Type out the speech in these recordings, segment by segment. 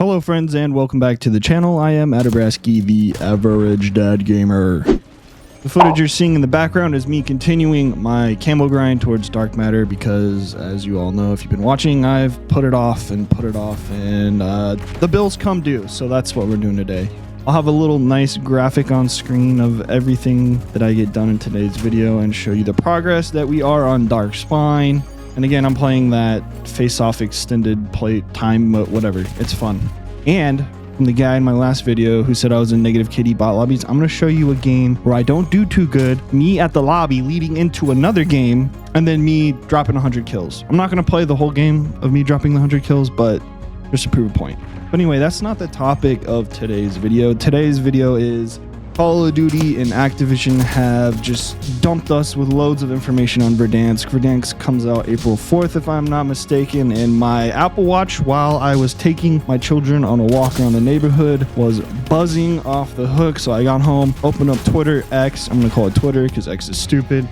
Hello friends and welcome back to the channel. I am Verdansk, the average dad gamer. The footage you're seeing in the background is me continuing my camo grind towards Dark Matter because, as you all know if you've been watching, I've put it off and the bills come due, so that's what we're doing today. I'll have a little nice graphic on screen of everything that I get done in today's video and show you the progress that we are on Dark Spine. And again, I'm playing that face-off extended play time mode, whatever. It's fun. And from the guy in my last video who said I was in negative kitty bot lobbies, I'm going to show you a game where I don't do too good, me at the lobby leading into another game, and then me dropping 100 kills. I'm not going to play the whole game of me dropping the 100 kills, but just to prove a point. But anyway, that's not the topic of today's video. Today's video is Call of Duty and Activision have just dumped us with loads of information on Verdansk. Verdansk comes out April 4th, if I'm not mistaken, and my Apple Watch, while I was taking my children on a walk around the neighborhood, was buzzing off the hook. So I got home, opened up Twitter, X. I'm going to call it Twitter because X is stupid.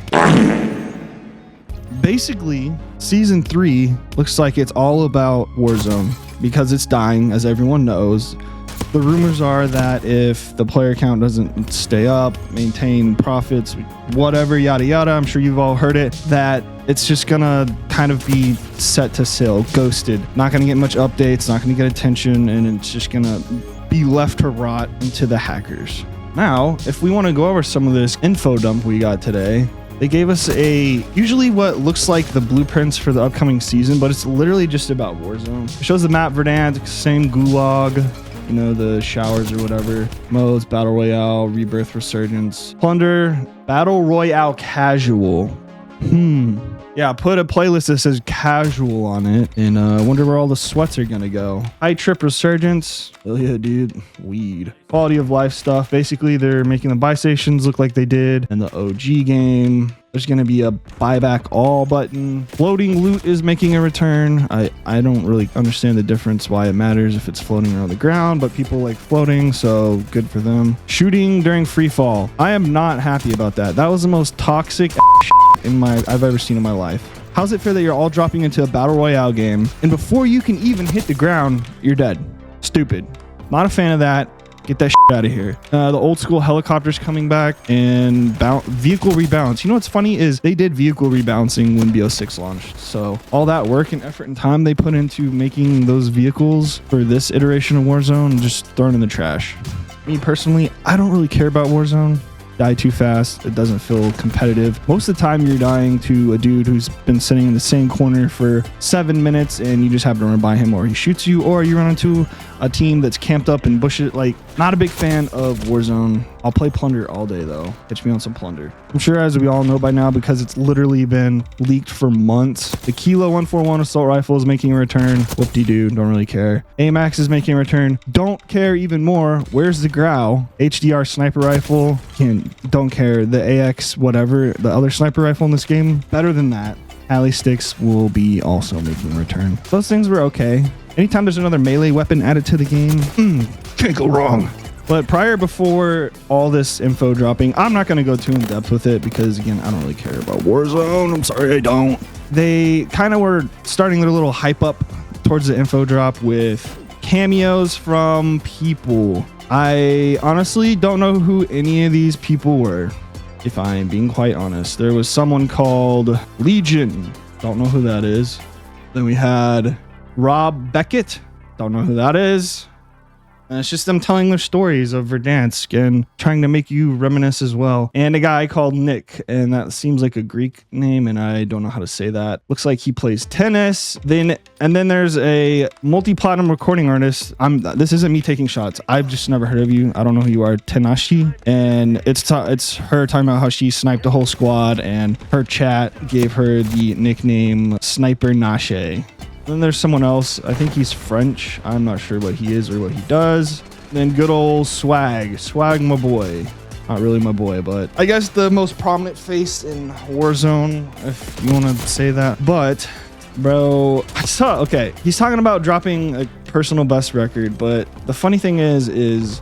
Basically, Season 3 looks like it's all about Warzone because it's dying, as everyone knows. The rumors are that if the player count doesn't stay up, maintain profits, whatever, yada yada, I'm sure you've all heard it, that it's just gonna kind of be set to sail, ghosted. Not gonna get much updates, not gonna get attention, and it's just gonna be left to rot into the hackers. Now, if we want to go over some of this info dump we got today, they gave us usually what looks like the blueprints for the upcoming season, but it's literally just about Warzone. It shows the map Verdansk, same gulag, you know, the showers or whatever. Modes, Battle Royale, Rebirth, Resurgence, Plunder, Battle Royale Casual. Yeah, put a playlist that says casual on it, and I wonder where all the sweats are gonna go. High Trip Resurgence. Hell yeah, dude. Weed. Quality of life stuff. Basically, they're making the buy stations look like they did in the OG game. There's going to be a buyback all button. Floating loot is making a return. I don't really understand the difference why it matters if it's floating around the ground, but people like floating, so good for them. Shooting during free fall. I am not happy about that. That was the most toxic I've ever seen in my life. How's it fair that you're all dropping into a battle royale game and before you can even hit the ground, you're dead? Stupid. Not a fan of that. Get that shit out of here. The old school helicopters coming back and vehicle rebalance. You know what's funny is they did vehicle rebalancing when BO6 launched. So all that work and effort and time they put into making those vehicles for this iteration of Warzone just thrown in the trash. Me personally, I don't really care about Warzone. Die too fast. It doesn't feel competitive. Most of the time you're dying to a dude who's been sitting in the same corner for 7 minutes and you just happen to run by him, or he shoots you, or you run into a team that's camped up in bushes. Like, not a big fan of Warzone. I'll play Plunder all day though. Catch me on some Plunder. I'm sure, as we all know by now, because it's literally been leaked for months, the Kilo 141 assault rifle is making a return. Whoop-de-doo, don't really care. AMAX is making a return. Don't care even more. Where's the Grau? HDR sniper rifle. Don't care. The AX whatever, the other sniper rifle in this game, better than that. Alley sticks will be also making a return. Those things were okay. Anytime there's another melee weapon added to the game, can't go wrong. But before all this info dropping, I'm not going to go too in depth with it because, again, I don't really care about Warzone. I'm sorry, I don't. They kind of were starting their little hype up towards the info drop with cameos from people. I honestly don't know who any of these people were, if I'm being quite honest. There was someone called Legion. Don't know who that is. Then we had Rob Beckett. Don't know who that is. And it's just them telling their stories of Verdansk and trying to make you reminisce as well. And a guy called Nick, and that seems like a Greek name, and I don't know how to say that. Looks like he plays tennis. And then there's a multi-platinum recording artist. This isn't me taking shots. I've just never heard of you. I don't know who you are. Tenashi. And it's her talking about how she sniped the whole squad, and her chat gave her the nickname Sniper Nashe. Then there's someone else. I think he's French. I'm not sure what he is or what he does. Then good old Swag. Swag, my boy. Not really my boy, but I guess the most prominent face in Warzone, if you want to say that. But, bro, okay, he's talking about dropping a personal best record, but the funny thing is,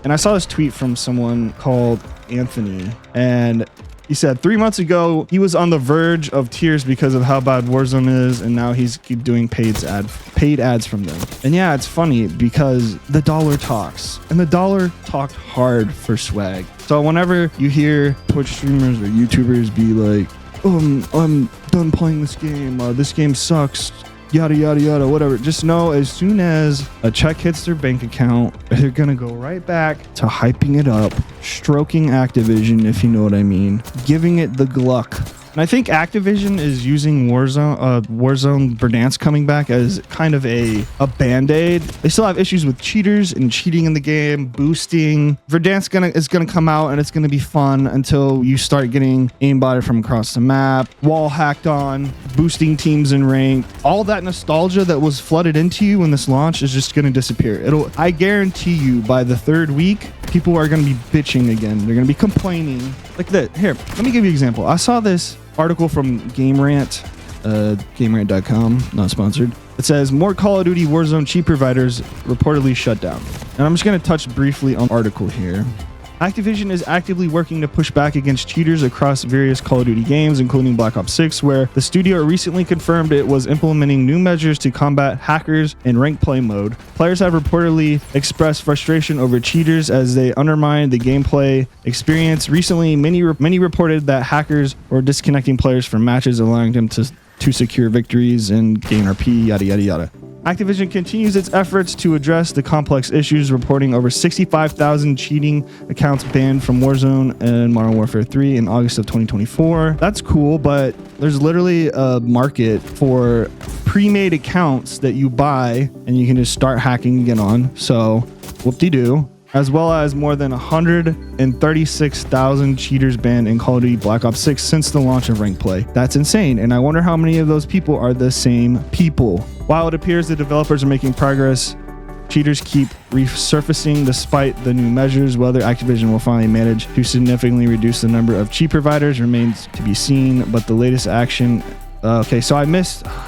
and I saw this tweet from someone called Anthony, and He said 3 months ago, he was on the verge of tears because of how bad Warzone is, and now he's keep doing paid ads from them. And yeah, it's funny because the dollar talks, and the dollar talked hard for swag. So whenever you hear Twitch streamers or YouTubers be like, I'm done playing this game sucks, yada yada yada, whatever, just know as soon as a check hits their bank account, they're gonna go right back to hyping it up, stroking Activision, if you know what I mean, giving it the Gluck. And I think Activision is using Warzone Verdansk coming back as kind of a band-aid. They still have issues with cheaters and cheating in the game, boosting. Verdansk is gonna come out and it's gonna be fun until you start getting aimbotted from across the map, wall hacked on, boosting teams in rank. All that nostalgia that was flooded into you when this launch is just gonna disappear. I guarantee you by the 3rd week, people are gonna be bitching again. They're gonna be complaining. Like that. Here, let me give you an example. I saw this article from Game Rant, GameRant.com, not sponsored. It says more Call of Duty Warzone cheat providers reportedly shut down. And I'm just going to touch briefly on the article here. Activision is actively working to push back against cheaters across various Call of Duty games, including Black Ops 6, where the studio recently confirmed it was implementing new measures to combat hackers in ranked play mode. Players have reportedly expressed frustration over cheaters as they undermine the gameplay experience. Recently, many reported that hackers were disconnecting players from matches, allowing them to secure victories and gain RP, yada yada yada. Activision continues its efforts to address the complex issues, reporting over 65,000 cheating accounts banned from Warzone and Modern Warfare 3 in August of 2024. That's cool, but there's literally a market for pre-made accounts that you buy and you can just start hacking again on. So whoop-de-doo. As well as more than 136,000 cheaters banned in Call of Duty Black Ops 6 since the launch of ranked play. That's insane, and I wonder how many of those people are the same people. While it appears the developers are making progress, cheaters keep resurfacing despite the new measures. Whether Activision will finally manage to significantly reduce the number of cheat providers remains to be seen, but the latest action... Okay, so I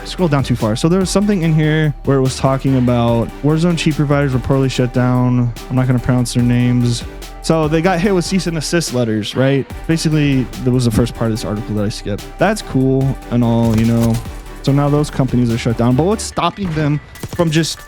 scrolled down too far. So there was something in here where it was talking about Warzone cheat providers reportedly shut down. I'm not going to pronounce their names. So they got hit with cease and desist letters, right? Basically, that was the first part of this article that I skipped. That's cool and all, you know. So now those companies are shut down. But what's stopping them from just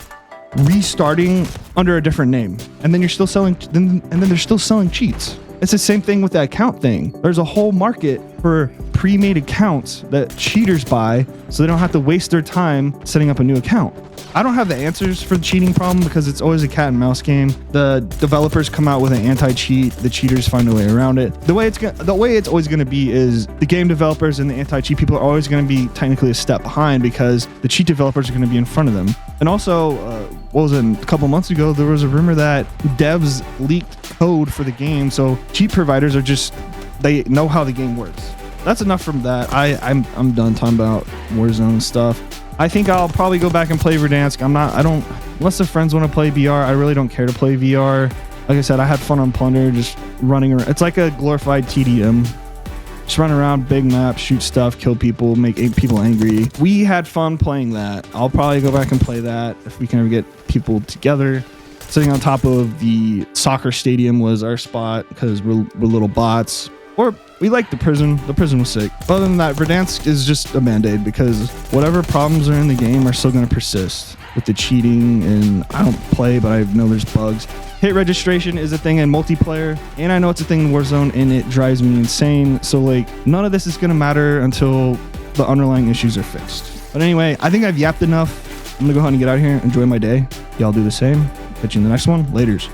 restarting under a different name? And then you're still selling, and then they're still selling cheats. It's the same thing with that account thing. There's a whole market for pre-made accounts that cheaters buy so they don't have to waste their time setting up a new account. I don't have the answers for the cheating problem because it's always a cat and mouse game. The developers come out with an anti-cheat, the cheaters find a way around it. The way it's always going to be is the game developers and the anti-cheat people are always going to be technically a step behind because the cheat developers are going to be in front of them. And also, what was it, a couple months ago, there was a rumor that devs leaked code for the game, so cheat providers are just, they know how the game works. That's enough from that. I'm done talking about Warzone stuff. I think I'll probably go back and play Verdansk. Unless the friends want to play VR, I really don't care to play VR. Like I said, I had fun on Plunder, just running around. It's like a glorified TDM. Just run around, big map, shoot stuff, kill people, make people angry. We had fun playing that. I'll probably go back and play that if we can ever get people together. Sitting on top of the soccer stadium was our spot because we're little bots. Or we liked the prison. The prison was sick. Other than that, Verdansk is just a band-aid because whatever problems are in the game are still going to persist with the cheating. And I don't play, but I know there's bugs. Hit registration is a thing in multiplayer, and I know it's a thing in Warzone, and it drives me insane. So like, none of this is going to matter until the underlying issues are fixed. But anyway, I think I've yapped enough. I'm going to go ahead and get out of here. Enjoy my day. Y'all do the same. Catch you in the next one. Laters.